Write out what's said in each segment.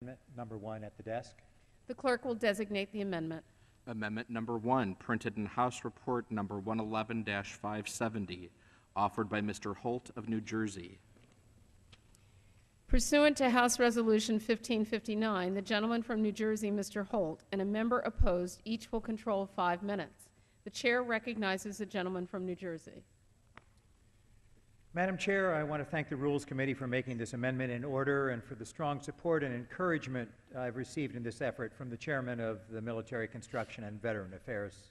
amendment number 1 at the desk. The clerk will designate the amendment. Amendment number 1, printed in House Report number 111-570, offered by Mr. Holt of New Jersey. Pursuant to House Resolution 1559, the gentleman from New Jersey, Mr. Holt, and a member opposed each will control 5 minutes. The chair recognizes the gentleman from New Jersey. Madam Chair, I want to thank the Rules Committee for making this amendment in order and for the strong support and encouragement I've received in this effort from the chairman of the Military Construction and Veteran Affairs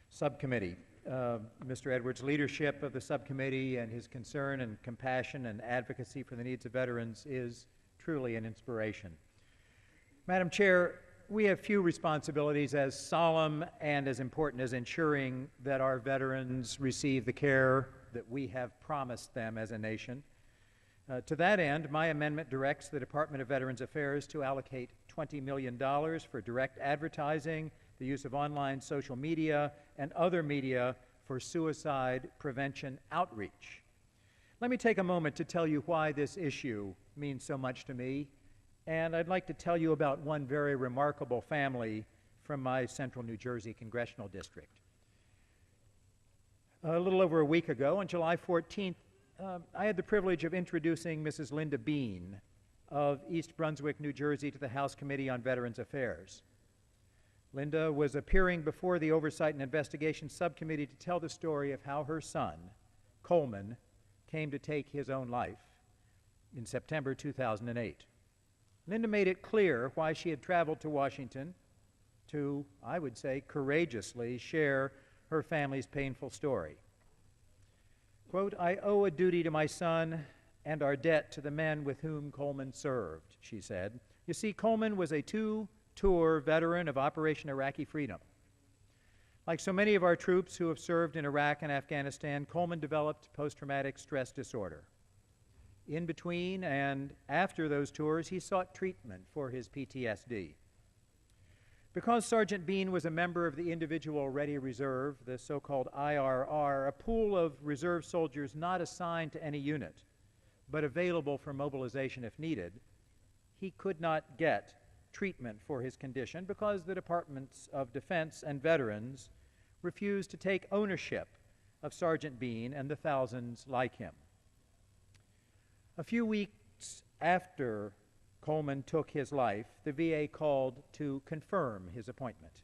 Subcommittee. Mr. Edwards' leadership of the subcommittee and his concern and compassion and advocacy for the needs of veterans is truly an inspiration. Madam Chair, we have few responsibilities as solemn and as important as ensuring that our veterans receive the care that we have promised them as a nation. To that end, my amendment directs the Department of Veterans Affairs to allocate $20 million for direct advertising, the use of online social media, and other media for suicide prevention outreach. Let me take a moment to tell you why this issue means so much to me, and I'd like to tell you about one very remarkable family from my central New Jersey congressional district. A little over a week ago, on July 14th, I had the privilege of introducing Mrs. Linda Bean of East Brunswick, New Jersey, to the House Committee on Veterans Affairs. Linda was appearing before the Oversight and Investigation Subcommittee to tell the story of how her son, Coleman, came to take his own life in September 2008. Linda made it clear why she had traveled to Washington to, I would say, courageously share her family's painful story. Quote, "I owe a duty to my son and our debt to the men with whom Coleman served," she said. You see, Coleman was a two-tour veteran of Operation Iraqi Freedom. Like so many of our troops who have served in Iraq and Afghanistan, Coleman developed post-traumatic stress disorder. In between and after those tours, he sought treatment for his PTSD. Because Sergeant Bean was a member of the Individual Ready Reserve, the so-called IRR, a pool of reserve soldiers not assigned to any unit, but available for mobilization if needed, he could not get treatment for his condition because the Departments of Defense and Veterans refused to take ownership of Sergeant Bean and the thousands like him. A few weeks after Coleman took his life, the VA called to confirm his appointment.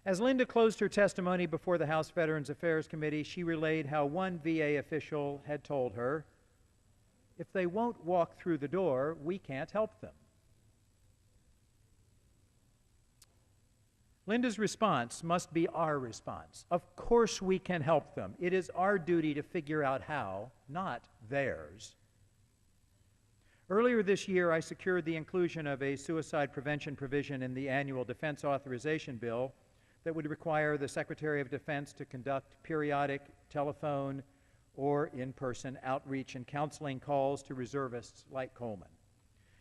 As Linda closed her testimony before the House Veterans Affairs Committee, she relayed how one VA official had told her, "If they won't walk through the door, we can't help them." Linda's response must be our response. Of course we can help them. It is our duty to figure out how, not theirs. Earlier this year, I secured the inclusion of a suicide prevention provision in the annual Defense Authorization Bill that would require the Secretary of Defense to conduct periodic telephone or in-person outreach and counseling calls to reservists like Coleman.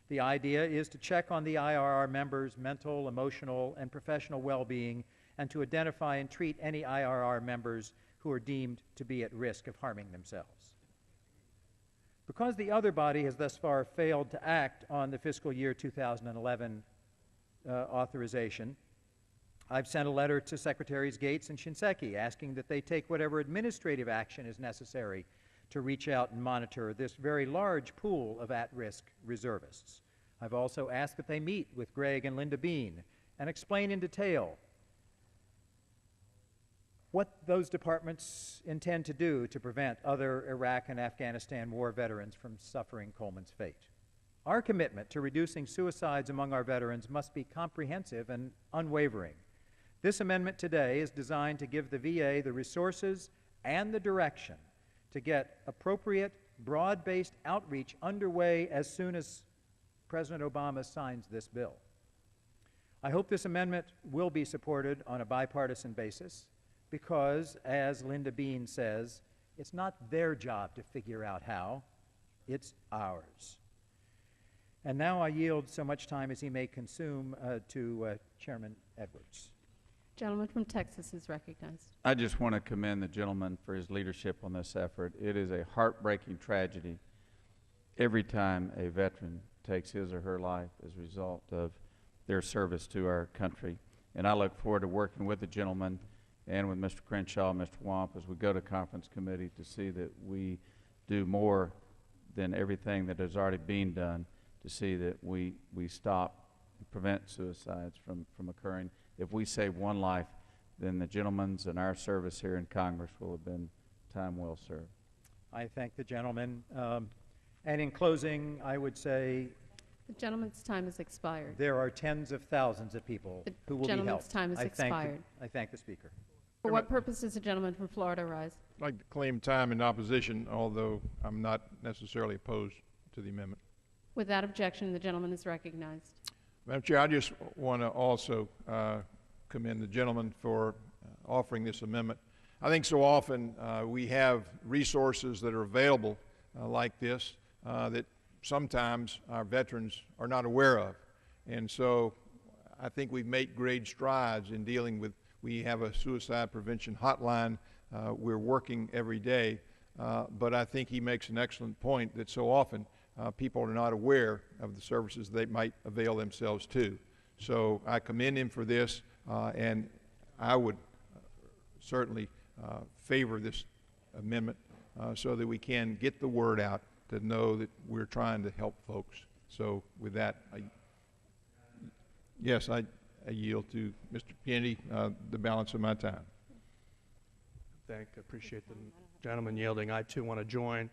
The idea is to check on the IRR members' mental, emotional, and professional well-being and to identify and treat any IRR members who are deemed to be at risk of harming themselves. Because the other body has thus far failed to act on the fiscal year 2011 authorization, I've sent a letter to Secretaries Gates and Shinseki asking that they take whatever administrative action is necessary to reach out and monitor this very large pool of at-risk reservists. I've also asked that they meet with Greg and Linda Bean and explain in detail what those departments intend to do to prevent other Iraq and Afghanistan war veterans from suffering Coleman's fate. Our commitment to reducing suicides among our veterans must be comprehensive and unwavering. This amendment today is designed to give the VA the resources and the direction to get appropriate, broad-based outreach underway as soon as President Obama signs this bill. I hope this amendment will be supported on a bipartisan basis because, as Linda Bean says, it's not their job to figure out how, it's ours. And now I yield so much time as he may consume to Chairman Edwards. Gentleman from Texas is recognized. I just want to commend the gentleman for his leadership on this effort. It is a heartbreaking tragedy every time a veteran takes his or her life as a result of their service to our country. And I look forward to working with the gentleman and with Mr. Crenshaw and Mr. Wamp as we go to conference committee to see that we do more than everything that has already been done to see that we stop and prevent suicides from occurring. If we save one life, then the gentleman's and our service here in Congress will have been time well served. I thank the gentleman. And in closing, I would say The gentleman's time has expired. there are tens of thousands of people The who will be helped. gentleman's time has expired. I thank the Speaker. For what purpose does the gentleman from Florida rise? I'd like to claim time in opposition, although I'm not necessarily opposed to the amendment. Without objection, the gentleman is recognized. Madam Chair, I just want to also commend the gentleman for offering this amendment. I think so often we have resources that are available like this that sometimes our veterans are not aware of. And so I think we've made great strides in dealing with, we have a suicide prevention hotline. We're working every day. But I think he makes an excellent point that so often people are not aware of the services they might avail themselves to. So I commend him for this, and I would certainly favor this amendment so that we can get the word out to know that we're trying to help folks. So with that, yes, I yield to Mr. Kennedy the balance of my time. Appreciate the gentleman yielding. I too want to join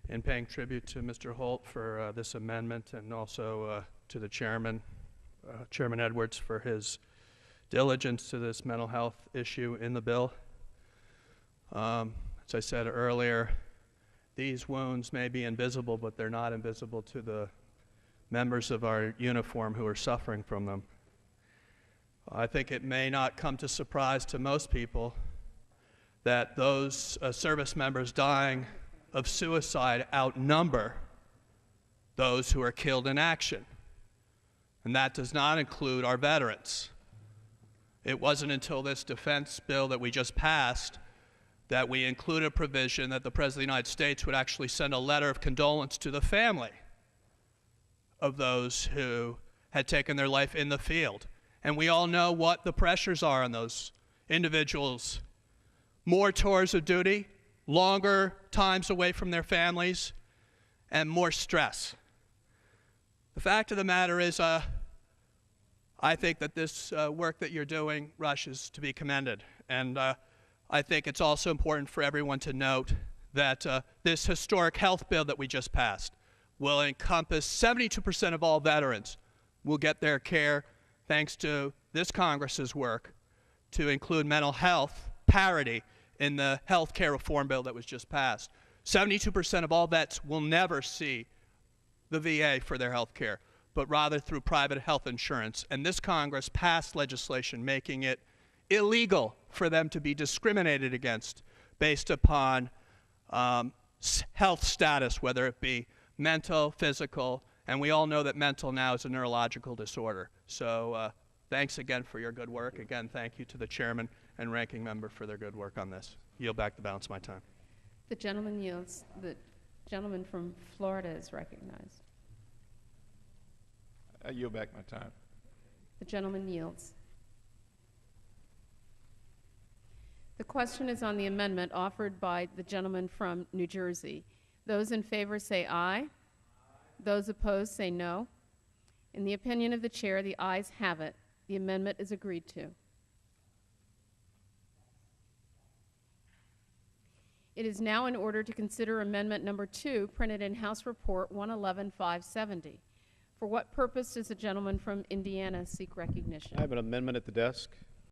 in paying tribute to Mr. Holt for this amendment, and also to the chairman, Chairman Edwards, for his diligence to this mental health issue in the bill. As I said earlier, these wounds may be invisible, but they're not invisible to the members of our uniform who are suffering from them. I think it may not come to surprise to most people that those service members dying of suicide outnumber those who are killed in action. And that does not include our veterans. It wasn't until this defense bill that we just passed that we included a provision that the President of the United States would actually send a letter of condolence to the family of those who had taken their life in the field. And we all know what the pressures are on those individuals. More tours of duty, longer times away from their families, and more stress. The fact of the matter is, I think that this work that you're doing, Rush, is to be commended. And I think it's also important for everyone to note that this historic health bill that we just passed will encompass 72% of all veterans will get their care thanks to this Congress's work to include mental health parity in the health care reform bill that was just passed. 72% of all vets will never see the VA for their health care, but rather through private health insurance. And this Congress passed legislation making it illegal for them to be discriminated against based upon health status, whether it be mental, physical, and we all know that mental now is a neurological disorder. So thanks again for your good work. Again, thank you to the chairman and ranking member for their good work on this. Yield back the balance of my time. The gentleman yields. The gentleman from Florida is recognized. I yield back my time. The gentleman yields. The question is on the amendment offered by the gentleman from New Jersey. Those in favor say aye. Those opposed say no. In the opinion of the chair, the ayes have it. The amendment is agreed to. It is now in order to consider amendment number 2, printed in House Report 111-570. For what purpose does the gentleman from Indiana seek recognition? I have an amendment at the desk.